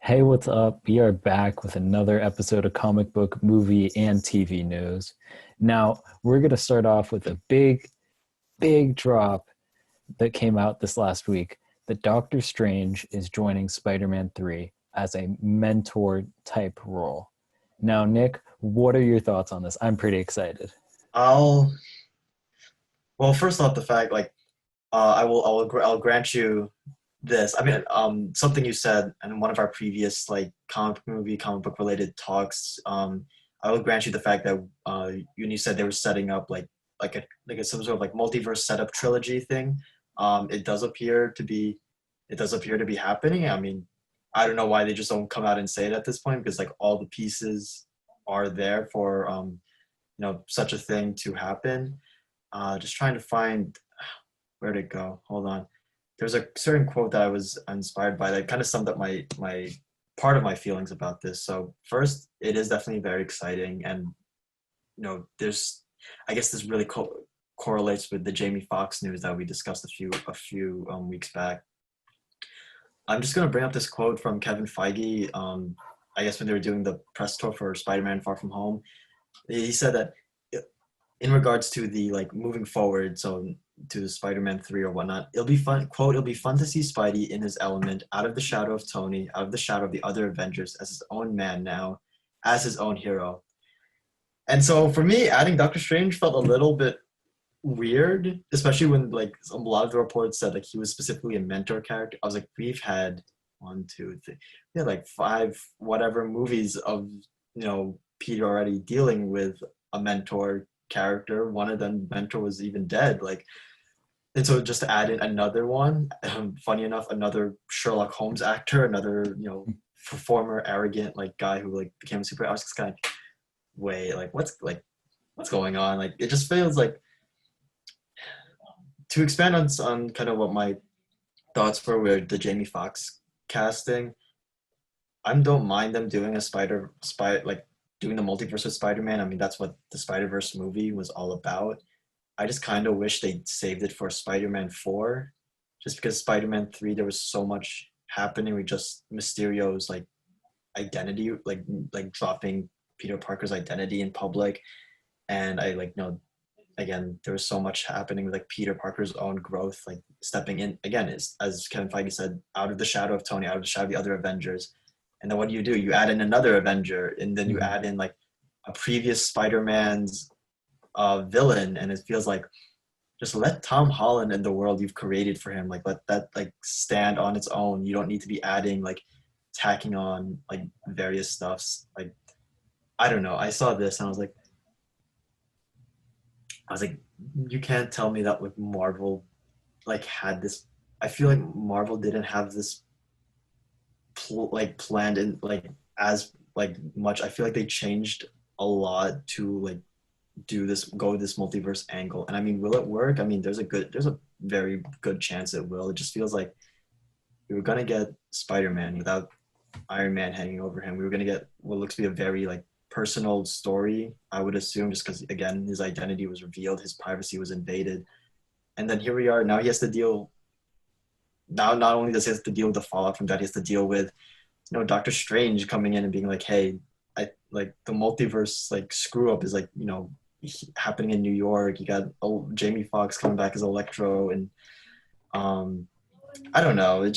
Hey, what's up? We are back with another episode of comic book, movie, and TV news. Now, we're going to start off with a big drop that came out this last week that Doctor Strange is joining Spider Man 3 as a mentor type role. Now, Nick, what are your thoughts on this? I'm pretty excited. I'll well, first off, the fact I'll grant you this. I mean, something you said in one of our previous like comic book related talks. I will grant you the fact that you said they were setting up some sort of like multiverse setup trilogy thing. It does appear to be happening. I mean, I don't know why they just don't come out and say it at this point because like all the pieces are there for such a thing to happen. Just trying to find where'd it go. Hold on. There's a certain quote that I was inspired by that kind of summed up my part of my feelings about this. So first, it is definitely very exciting, and there's I guess this really correlates with the Jamie Foxx news that we discussed a few weeks back. I'm just gonna bring up this quote from Kevin Feige. I guess when they were doing the press tour for Spider-Man: Far From Home, he said that in regards to the like moving forward, so to Spider-Man 3 or whatnot, it'll be fun, quote, it'll be fun to see Spidey in his element, out of the shadow of Tony, out of the shadow of the other Avengers, as his own man now, as his own hero. And so for me, adding Doctor Strange felt a little bit weird, especially when like a lot of the reports said like he was specifically a mentor character. I was like, we've had one, two, three, we had like five whatever movies of Peter already dealing with a mentor character. One of them mentor was even dead. Like, and so just to add in another one, funny enough, another Sherlock Holmes actor, another former arrogant like guy who like became a super. I was just kind of wait, what's going on? Like it just feels like to expand on kind of what my thoughts were with the Jamie Foxx casting. I don't mind them doing a like doing the multiverse of Spider-Man. I mean, that's what the Spider-Verse movie was all about. I just kind of wish they saved it for Spider-Man 4, just because Spider-Man 3 there was so much happening with just Mysterio's like identity, like dropping Peter Parker's identity in public, and I like again there was so much happening with like Peter Parker's own growth, like stepping in again is as Kevin Feige said, out of the shadow of Tony, out of the shadow of the other Avengers. And then what do? You add in another Avenger, and then you Mhm. add in like a previous Spider-Man's villain, and it feels like just let Tom Holland and the world you've created for him, like let that like stand on its own. You don't need to be adding like tacking on like various stuffs. Like I don't know. I saw this and I was like, you can't tell me that like Marvel like had this. I feel like Marvel didn't have this planned in like as like much. I feel like they changed a lot to like go this multiverse angle. And I mean, will it work? I mean, there's a very good chance it will. It just feels like we were gonna get Spider-Man without Iron Man hanging over him. We were gonna get what looks to be a very like personal story, I would assume, just because again his identity was revealed, his privacy was invaded, and then here we are. Now he has to deal. Now not only does he have to deal with the fallout from that, he has to deal with Doctor Strange coming in and being like, hey, I like the multiverse like screw up is like happening in New York. You got Jamie Foxx coming back as Electro, and um, I don't know.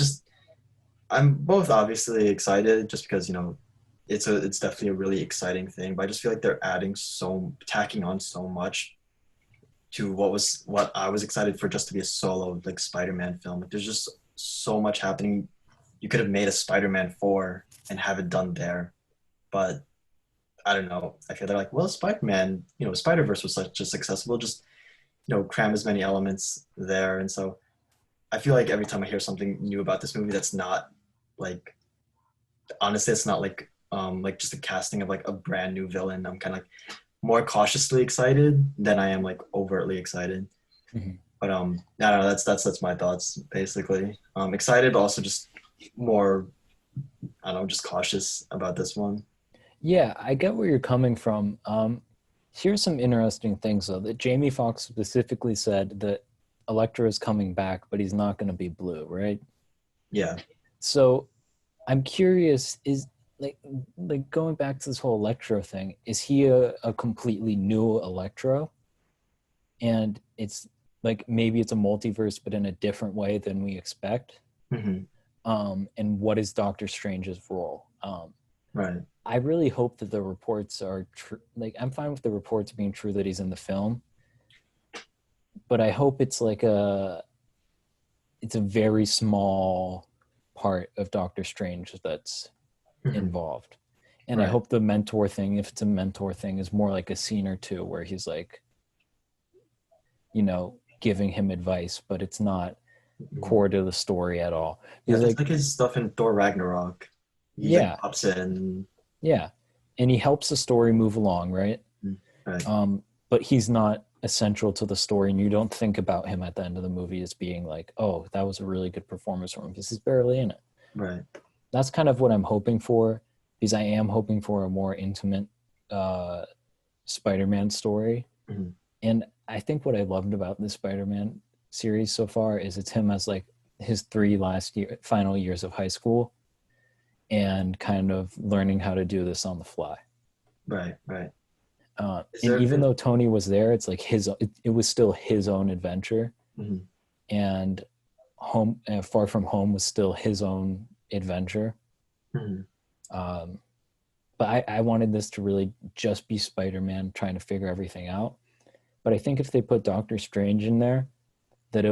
I'm both obviously excited just because it's definitely a really exciting thing, but I just feel like they're tacking on so much to what I was excited for just to be a solo like Spider-Man film. Like, there's just so much happening. You could have made a Spider-Man 4 and have it done there, but I don't know. I feel they're like, well, Spider-Man, Spider-Verse was such a successful, just cram as many elements there. And so I feel like every time I hear something new about this movie that's not like honestly it's not like just a casting of like a brand new villain, I'm kind of like more cautiously excited than I am like overtly excited. Mhm. But I don't know, that's my thoughts basically. Excited but also just more, I don't know, just cautious about this one. Yeah, I get where you're coming from. Here's some interesting things, though, that Jamie Foxx specifically said that Electro is coming back, but he's not going to be blue, right? Yeah. So I'm curious, is like going back to this whole Electro thing, is he a completely new Electro? And it's like maybe it's a multiverse, but in a different way than we expect. Hmm. And what is Doctor Strange's role? Right. I really hope that the reports are true. Like, I'm fine with the reports being true that he's in the film, but I hope it's a very small part of Doctor Strange that's Hmm. involved. And I Right. hope the mentor thing, if it's a mentor thing, is more like a scene or two where he's like, giving him advice, but it's not Mhm. core to the story at all. Yeah, Because it's like, like his stuff in Thor Ragnarok. He like yeah, pops in. yeah. And he helps the story move along, right? Right. But he's not essential to the story, and you don't think about him at the end of the movie as being like, oh, that was a really good performance from him because he's barely in it. Right. That's kind of what I'm hoping for, because I am hoping for a more intimate uh, Spider-Man story. Hmm. And I think what I loved about this Spider-Man series so far is it's him as like his final years of high school and kind of learning how to do this on the fly. Right. Right. Is And there even been? though Tony was there, it's like it was still his own adventure, Mhm. and Far From Home was still his own adventure. Mhm. Um, but I wanted this to really just be Spider-Man trying to figure everything out. But I think if they put Doctor Strange in there, that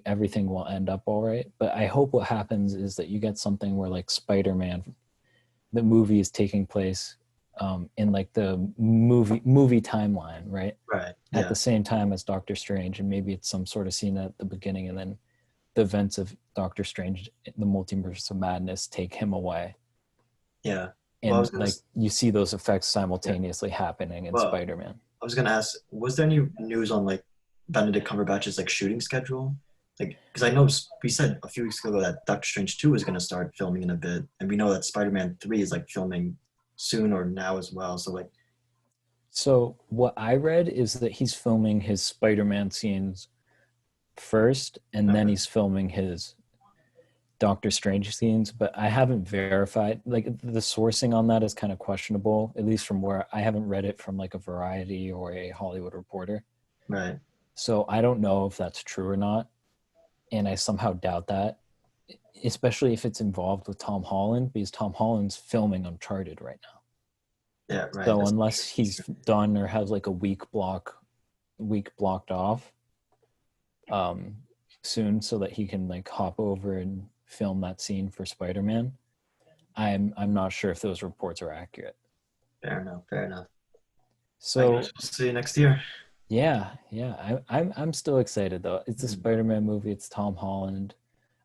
everything will end up all right. But I hope what happens is that you get something where like Spider-Man, the movie is taking place in like the movie timeline, right? Right. At Yeah. the same time as Doctor Strange, and maybe it's some sort of scene at the beginning, and then the events of Doctor Strange, the Multiverse of Madness, take him away, Yeah. Well, I and was gonna. like you see those effects Yeah. simultaneously happening in Well, Spider-Man. I was gonna ask, was there any news on like Benedict Cumberbatch's like shooting schedule? Like, because I know we said a few weeks ago that Doctor Strange 2 is gonna start filming in a bit, and we know that Spider-Man 3 is like filming soon or now as well. So like, So what I read is that he's filming his Spider-Man scenes first, and then okay. he's filming his Doctor Strange scenes. But I haven't verified. Like the sourcing on that is kind of questionable, at least from where I haven't read it from like a Variety or a Hollywood Reporter. Right. So I don't know if that's true or not, and I somehow doubt that, especially if it's involved with Tom Holland, because Tom Holland's filming Uncharted right now. Yeah. Right. So That's unless true. That's he's true. done or has like a week blocked off um, soon, so that he can like hop over and film that scene for Spider-Man, I'm not sure if those reports are accurate. Fair enough. Fair enough. I guess So we'll see you next year. yeah, I'm still excited though. It's a Mhm. Spider-Man movie. It's Tom Holland.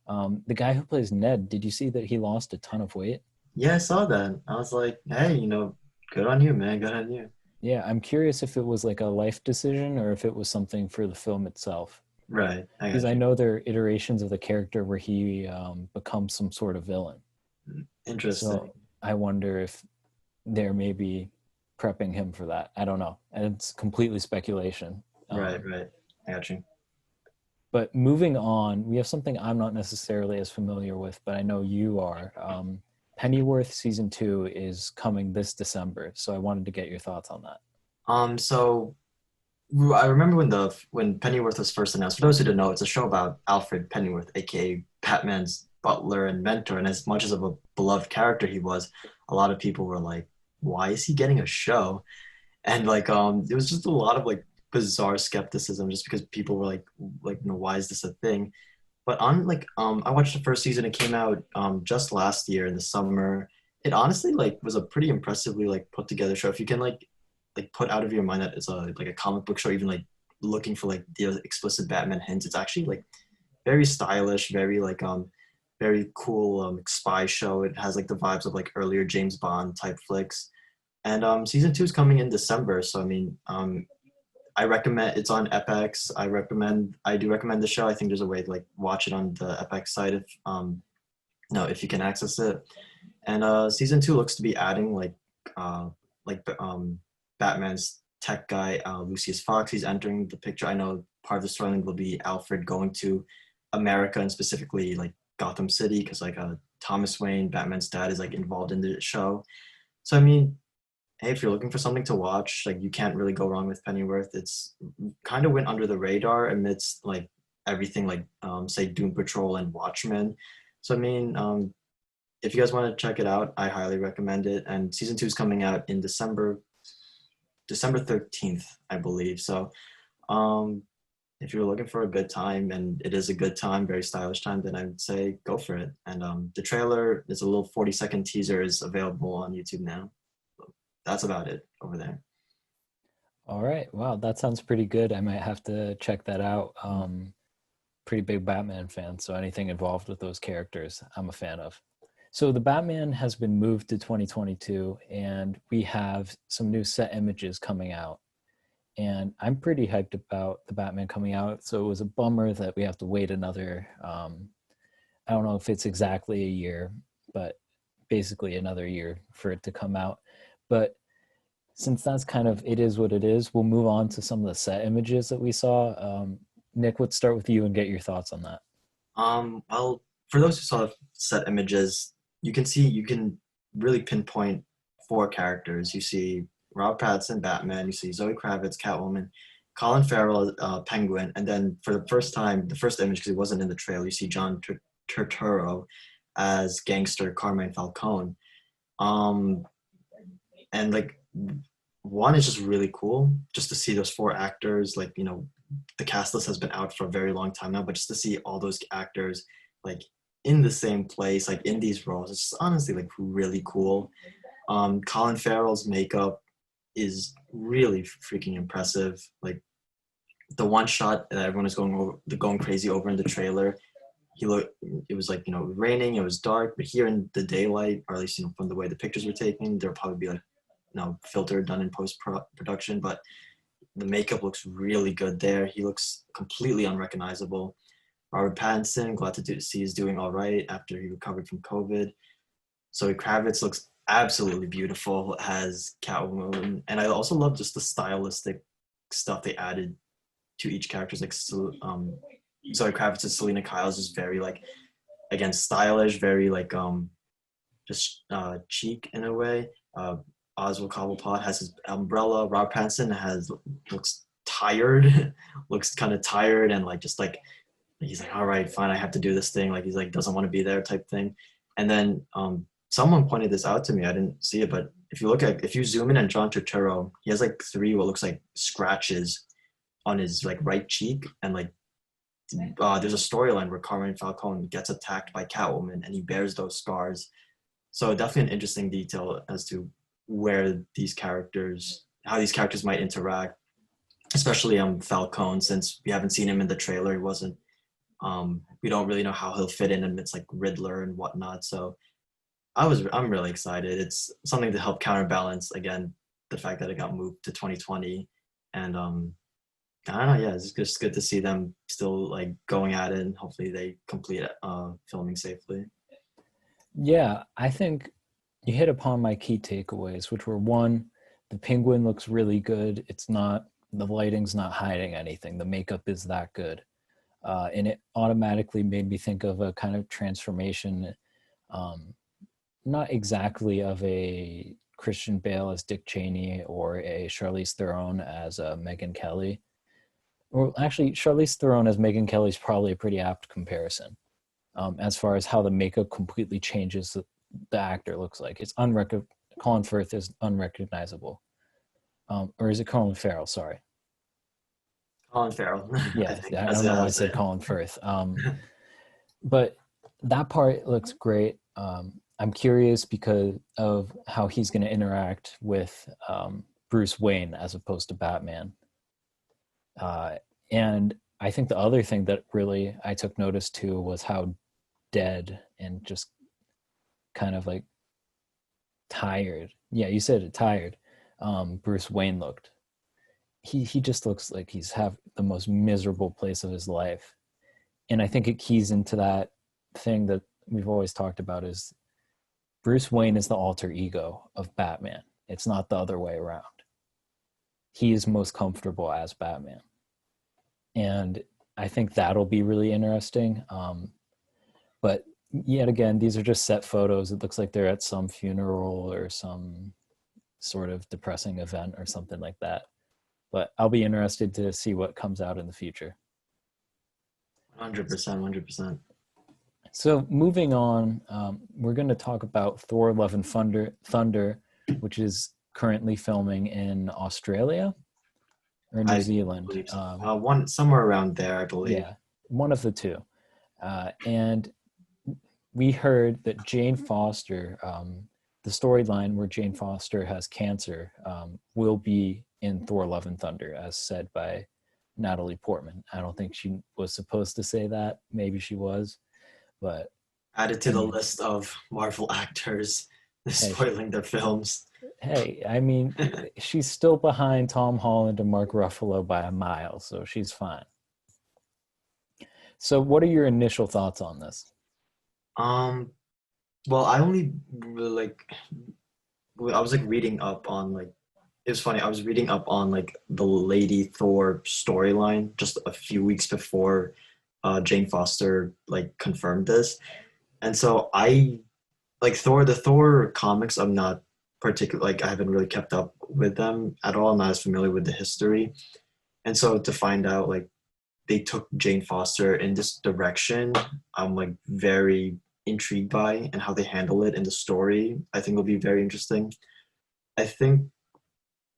The guy who plays Ned. Did you see that he lost a ton of weight? Yeah, I saw that. I was like, hey, good on you, man. Good on you. Yeah, I'm curious if it was like a life decision or if it was something for the film itself. Right. I Because got I you. know there are iterations of the character where he becomes some sort of villain. Interesting. So I wonder if they're maybe prepping him for that. I don't know. And it's completely speculation. Right. Right. I got you. But moving on, we have something I'm not necessarily as familiar with, but I know you are. Pennyworth season 2 is coming this December, so I wanted to get your thoughts on that. So I remember when Pennyworth was first announced. For those who don't know, it's a show about Alfred Pennyworth, aka Batman's butler and mentor. And as much as of a beloved character he was, a lot of people were like, "Why is he getting a show?" And like, there was just a lot of like bizarre skepticism, just because people were like, why is this a thing? But on like, I watched the first season. It came out just last year in the summer. It honestly like was a pretty impressively like put together show. If you can like put out of your mind that it's a comic book show, even like looking for like the explicit Batman hints, it's actually like very stylish, very cool spy show. It has like the vibes of like earlier James Bond type flicks. And season 2 is coming in December, so I mean, I recommend it's on FX. I do recommend the show. I think there's a way to like watch it on the FX site if no if you can access it. And season 2 looks to be adding uh like Batman's tech guy Lucius Fox. He's entering the picture. I know part of the storyline will be Alfred going to America and specifically like Gotham City because like Thomas Wayne, Batman's dad, is like involved in the show. So I mean, hey, if you're looking for something to watch, like you can't really go wrong with Pennyworth. It's kind of went under the radar amidst like everything like say Doom Patrol and Watchmen. So I mean, if you guys want to check it out, I highly recommend it. And season 2 is coming out in December 13th, I believe. So um if you're looking for a good time, and it is a good time, very stylish time, then I would say go for it. And the trailer is a little 40-second teaser is available on YouTube now. So that's about it over there. All right. Wow, that sounds pretty good. I might have to check that out. Pretty big Batman fan, so anything involved with those characters, I'm a fan of. So the Batman has been moved to 2022, and we have some new set images coming out. And I'm pretty hyped about the Batman coming out. So it was a bummer that we have to wait another, I don't know if it's exactly a year, but basically another year for it to come out. But since that's kind of, it is what it is, we'll move on to some of the set images that we saw. Nick, let's start with you and get your thoughts on that. Well, for those who saw the set images, you can really pinpoint 4 characters. You see Robert Pattinson, Batman. You see Zoe Kravitz, Catwoman, Colin Farrell, Penguin, and then for the first time, the first image because it wasn't in the trailer, you see John Turturro as gangster Carmine Falcone. Um, and like one is just really cool just to see those 4 actors. Like the cast list has been out for a very long time now, but just to see all those actors like in the same place, like in these roles, it's just honestly like really cool. Colin Farrell's makeup is really freaking impressive. Like the one shot that everyone is going crazy over in the trailer, it was like raining, it was dark, but here in the daylight, or at least from the way the pictures were taken, there'll probably be like filter done in post production, but the makeup looks really good there. He looks completely unrecognizable. Robert Pattinson, glad to see he's doing all right after he recovered from COVID. Zoe Kravitz looks absolutely beautiful as Catwoman, and I also love just the stylistic stuff they added to each character. Like Zoe Kravitz as Selena Kyle's is very like again stylish, very like just chic in a way. Oswald Cobblepot has his umbrella. Rob Pattinson looks tired, looks kind of tired, and like just like he's like, all right, fine, I have to do this thing. Like he's like doesn't want to be there type thing. And then someone pointed this out to me. I didn't see it, but if you zoom in on John Turturro, he has like 3 what looks like scratches on his like right cheek, and like there's a storyline where Carmine Falcone gets attacked by Catwoman, and he bears those scars. So definitely an interesting detail as to how these characters might interact, especially Falcone, since we haven't seen him in the trailer. He wasn't. We don't really know how he'll fit in amidst like Riddler and whatnot. So I'm really excited. It's something to help counterbalance again the fact that it got moved to 2020, and I don't know. Yeah, it's just good to see them still like going at it, and hopefully they complete filming safely. Yeah, I think you hit upon my key takeaways, which were 1, the Penguin looks really good. The lighting's not hiding anything. The makeup is that good. And it automatically made me think of a kind of transformation, not exactly of a Christian Bale as Dick Cheney or a Charlize Theron as Megyn Kelly. Or actually, Charlize Theron as Megyn Kelly is probably a pretty apt comparison. As far as how the makeup completely changes the actor looks like. Colin Firth is unrecognizable. Or is it Colin Farrell? Sorry. Colin Farrell. Yeah, I don't know why I said Colin Firth. But that part looks great. I'm curious because of how he's going to interact with Bruce Wayne as opposed to Batman. And I think the other thing that really I took notice to was how dead and just kind of like tired. Yeah, you said it, tired. Bruce Wayne looked. He just looks like he's have the most miserable place of his life. And I think it keys into that thing that we've always talked about is Bruce Wayne is the alter ego of Batman. It's not the other way around. He is most comfortable as Batman. And I think that'll be really interesting. But yet again, these are just set photos. It looks like they're at some funeral or some sort of depressing event or something like that. But I'll be interested to see what comes out in the future. 100%, 100%. So moving on, we're going to talk about Thor: Love and Thunder, which is currently filming in Australia or New I Zealand. believe so. One somewhere around there, I believe. Yeah, one of the two. And we heard that Jane Foster, the storyline where Jane Foster has cancer, will be in Thor: Love and Thunder, as said by Natalie Portman. I don't think she was supposed to say that. Maybe she was, but Added to the list of Marvel actors spoiling their films. Hey, I mean, she's still behind Tom Holland and Mark Ruffalo by a mile, so she's fine. So, what are your initial thoughts on this? Well, I only like I was like reading up on like it was funny. I was reading up on like the Lady Thor storyline just a few weeks before Jane Foster like confirmed this, and so I like the Thor comics. I'm not particular like I haven't really kept up with them at all. I'm not as familiar with the history, and so to find out like they took Jane Foster in this direction, I'm like very intrigued by and how they handle it in the story. I think will be very interesting. I think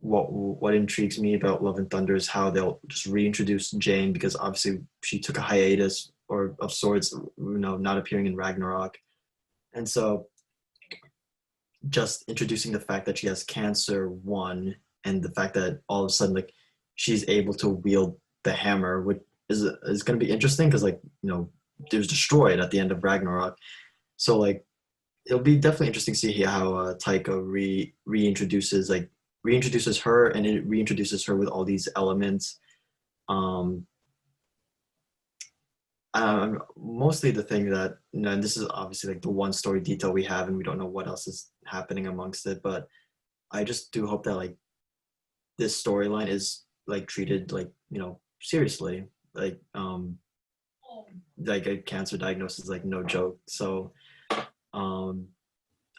what intrigues me about Love and Thunder is how they'll just reintroduce Jane because obviously she took a hiatus or of sorts, not appearing in Ragnarok, and so just introducing the fact that she has cancer one, and the fact that all of a sudden like she's able to wield the hammer, which is going to be interesting because like it was destroyed at the end of Ragnarok, so like it'll be definitely interesting to see how Taika reintroduces her, and it reintroduces her with all these elements. Um, Mostly the thing that and this is obviously like the one story detail we have, and we don't know what else is happening amongst it. But I just do hope that like this storyline is like treated like seriously, like a cancer diagnosis is like no joke. So I don't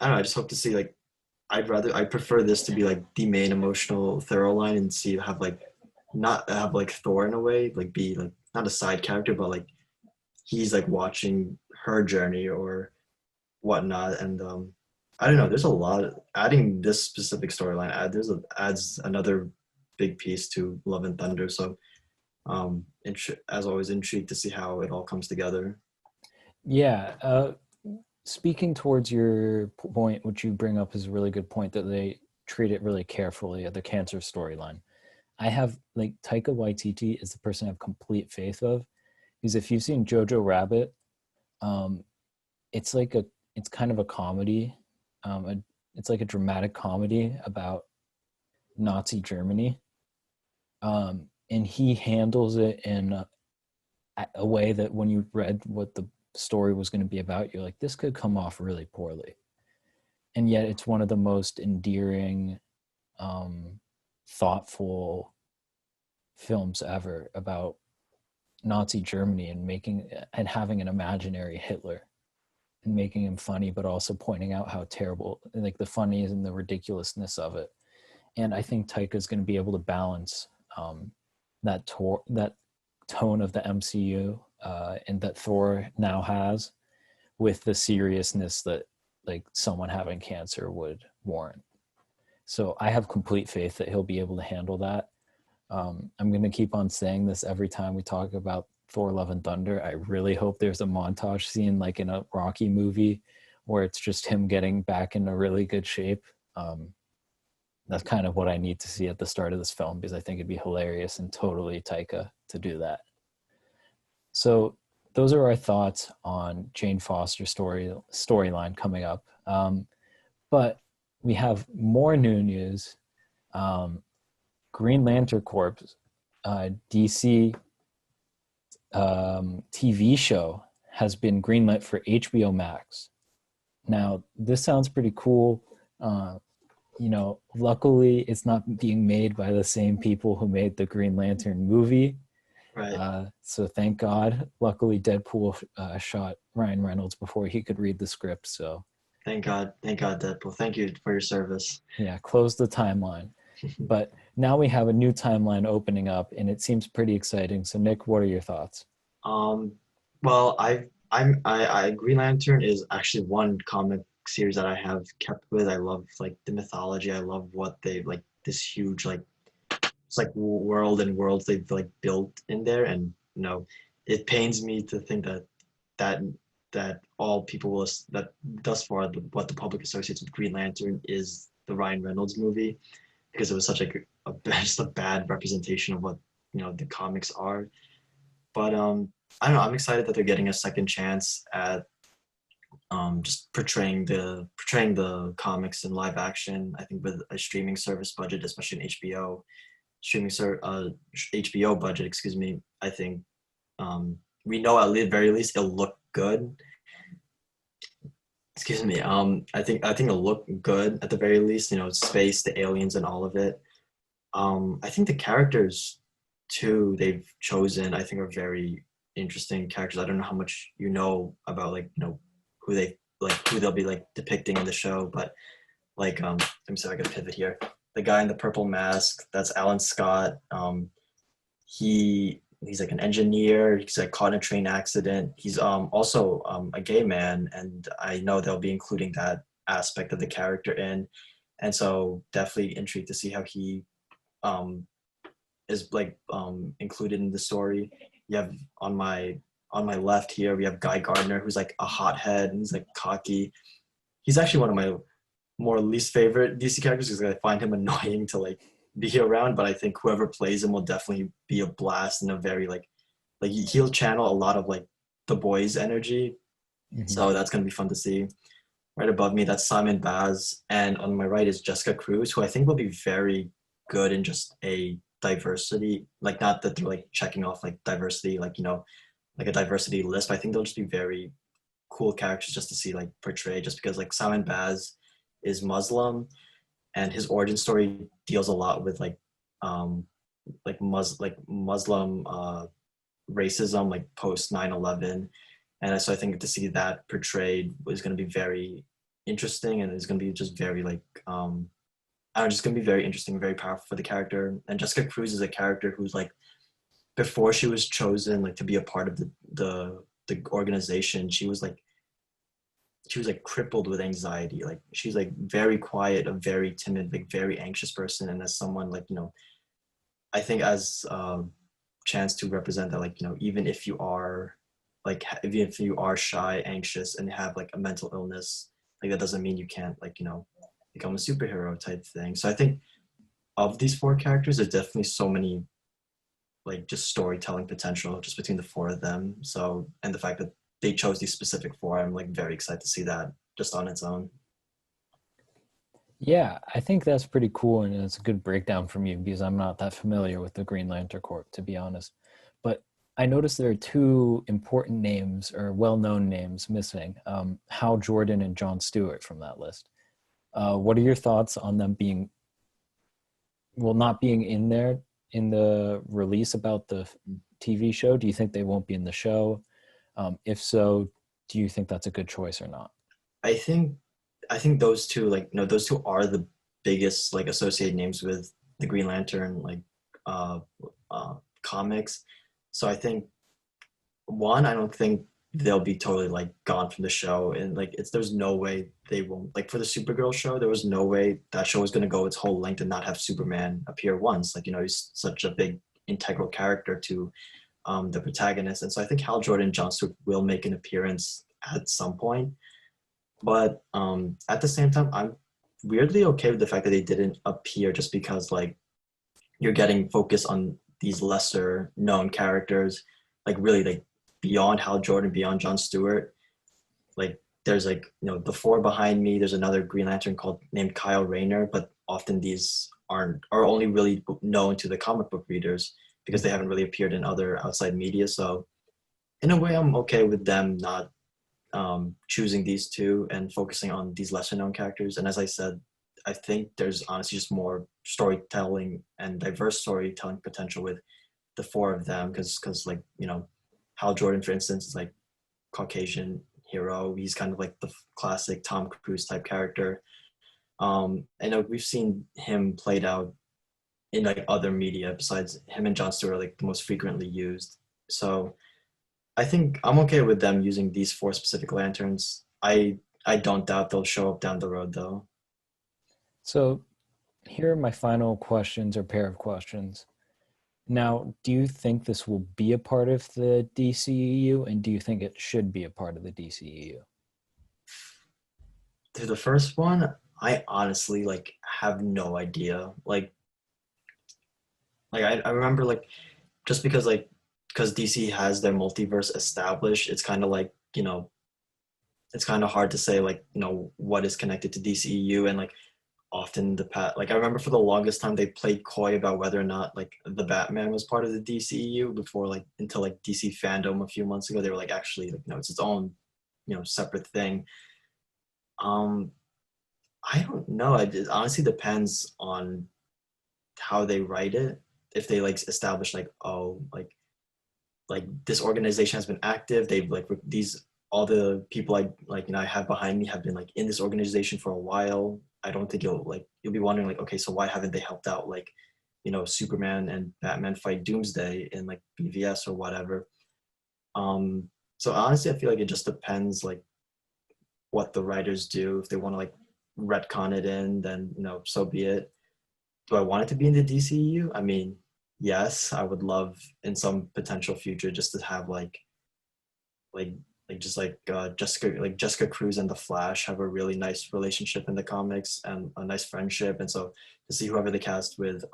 know. I just hope to see like I prefer this to be like the main emotional thorough line and see have like not have like Thor in a way like be like not a side character but like he's like watching her journey or whatnot. And I don't know. There's a lot adding this specific storyline. Adds another big piece to Love and Thunder. So as always, intrigued to see how it all comes together. Yeah. Speaking towards your point, which you bring up is a really good point, that they treat it really carefully at the cancer storyline. I have like Taika Waititi is the person I have complete faith of, because if you've seen Jojo Rabbit, it's kind of a comedy. It's like a dramatic comedy about Nazi Germany, and he handles it in a way that when you read what the story was going to be about, you're like, this could come off really poorly, and yet it's one of the most endearing, thoughtful films ever about Nazi Germany and having an imaginary Hitler and making him funny, but also pointing out how terrible, like the funny and the ridiculousness of it. And I think Taika is going to be able to balance that tone of the MCU and that Thor now has with the seriousness that like someone having cancer would warrant. So I have complete faith that he'll be able to handle that. I'm going to keep on saying this every time we talk about Thor: Love and Thunder. I really hope there's a montage scene like in a Rocky movie where it's just him getting back into really good shape. That's kind of what I need to see at the start of this film, because I think it'd be hilarious and totally Taika to do that. So those are our thoughts on Jane Foster's storyline coming up. But we have more new news. Green Lantern Corps, DC TV show has been greenlit for HBO Max. Now, this sounds pretty cool. Luckily, it's not being made by the same people who made the Green Lantern movie. Right. So thank God. Luckily, Deadpool shot Ryan Reynolds before he could read the script. So Thank God, Deadpool. Thank you for your service. yeah, close the timeline. But now we have a new timeline opening up, and it seems pretty exciting. So Nick, what are your thoughts? Um, well, Green Lantern is actually one comic series that I have kept with. I love like the mythology. I love what they like this huge like it's like world and worlds they've like built in there, and it pains me to think that that all people will that thus far what the public associates with Green Lantern is the Ryan Reynolds movie because it was such just a bad representation of what the comics are. But I don't know. I'm excited that they're getting a second chance at just portraying the comics in live action. I think with a streaming service budget, especially an HBO streaming HBO budget, excuse me. I think we know at the very least it'll look good. Excuse me. I think it'll look good at the very least. Space, the aliens, and all of it. I think the characters too they've chosen I think are very interesting characters. I don't know how much you know about who they who they'll be like depicting in the show, but let me see if I can pivot here. The guy in the purple mask, that's Alan Scott. He's like an engineer. He's like caught in a train accident. He's also a gay man, and I know they'll be including that aspect of the character in, and so definitely intrigued to see how he um, is included in the story. You have on my left here we have Guy Gardner, who's like a hothead and he's like cocky. He's actually one of my more least favorite DC characters because I find him annoying to like be around. But I think whoever plays him will definitely be a blast and a very he'll channel a lot of like the boys energy. Mm-hmm. So that's gonna be fun to see. Right above me, that's Simon Baz, and on my right is Jessica Cruz, who I think will be very good in just a diversity. Like not that they're like checking off like diversity, like a diversity list. But I think they'll just be very cool characters just to see like portray. Just because like Simon Baz is Muslim, and his origin story deals a lot with Muslim racism, like post 9/11, and so I think to see that portrayed is going to be very interesting, and it's going to be just very I don't know, just going to be very interesting, very powerful for the character. And Jessica Cruz is a character who's like before she was chosen like to be a part of the organization, she was like crippled with anxiety. Like she's like very quiet, a very timid, like very anxious person, and as someone I think as chance to represent that even if you are even if you are shy, anxious, and have like a mental illness, like that doesn't mean you can't become a superhero type thing. So I think of these four characters there's definitely so many just storytelling potential just between the four of them. So, and the fact that they chose these specific four, I'm like very excited to see that just on its own. Yeah, I think that's pretty cool, and it's a good breakdown from you because I'm not that familiar with the Green Lantern Corps, to be honest. But I noticed there are two important names or well-known names missing: Hal Jordan and John Stewart from that list. What are your thoughts on them not being in there in the release about the TV show? Do you think they won't be in the show? If so, do you think that's a good choice or not? I think I think those two those two are the biggest associated names with the Green Lantern uh, comics. So I think one, I don't think they'll be totally gone from the show, and there's no way they won't. Like for the Supergirl show, there was no way that show was going to go its whole length and not have Superman appear once. He's such a big integral character to the protagonist, and so I think Hal Jordan and John Stewart will make an appearance at some point. But at the same time, I'm weirdly okay with the fact that they didn't appear, just because you're getting focused on these lesser known characters, really beyond Hal Jordan, beyond John Stewart. There's the four behind me. There's another Green Lantern named Kyle Rayner, but often these are only really known to the comic book readers because they haven't really appeared in other outside media. So in a way, I'm okay with them not choosing these two and focusing on these lesser known characters. And as I said, I think there's honestly just more storytelling and diverse storytelling potential with the four of them because Hal Jordan, for instance, is Caucasian hero. He's kind of like the classic Tom Cruise type character. I know we've seen him played out in like other media besides him and Jon Stewart are like the most frequently used. So I think I'm okay with them using these four specific lanterns. I don't doubt they'll show up down the road though. So here are my final questions or pair of questions. Now, do you think this will be a part of the DCEU, and do you think it should be a part of the DCEU? To the first one, I honestly like have no idea. I remember like just because DC has their multiverse established, it's kind of like, it's kind of hard to say like, what is connected to DCEU and like often the pat like I remember for the longest time they played coy about whether or not like the Batman was part of the DCEU before like until like DC fandom a few months ago they were like actually like no it's its own separate thing. Um I don't know. It honestly depends on how they write it. If they like establish like oh like this organization has been active, they've like these all the people I like I have behind me have been like in this organization for a while. I don't think you'll be wondering like okay so why haven't they helped out like Superman and Batman fight Doomsday in like BVS or whatever. So honestly I feel like it just depends like what the writers do. If they want to like retcon it in, then so be it. Do I want it to be in the DCU? I mean, yes, I would love in some potential future just to have like just Jessica Cruz and the Flash have a really nice relationship in the comics and a nice friendship. And so to see whoever they cast with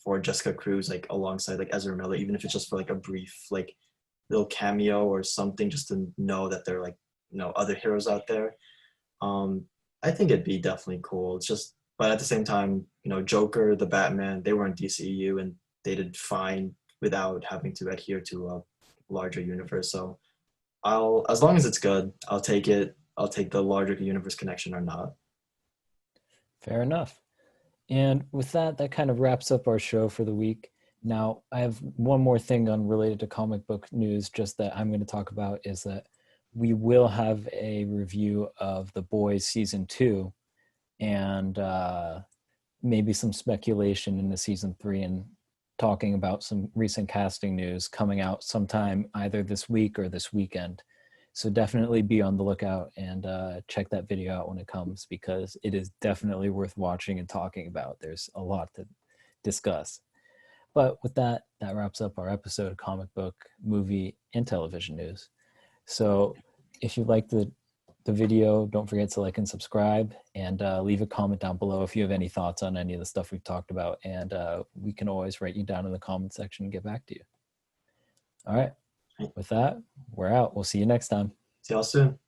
for Jessica Cruz like alongside like Ezra Miller, even if it's just for like a brief like little cameo or something, just to know that they're like other heroes out there. I think it'd be definitely cool. It's just, but at the same time, Joker, the Batman, they were in DCU and they did fine without having to adhere to a larger universe. So as long as it's good, I'll take it. I'll take the larger universe connection or not. Fair enough. And with that, that kind of wraps up our show for the week. Now, I have one more thing unrelated to comic book news, just that I'm going to talk about is that we will have a review of The Boys season 2 and maybe some speculation into season 3 and talking about some recent casting news coming out sometime either this week or this weekend. So definitely be on the lookout and check that video out when it comes because it is definitely worth watching and talking about. There's a lot to discuss. But with that, that wraps up our episode of comic book, movie, and television news. So if you like the video, don't forget to like and subscribe and leave a comment down below if you have any thoughts on any of the stuff we've talked about. And we can always write you down in the comment section and get back to you. All right. With that, we're out. We'll see you next time. See y'all soon.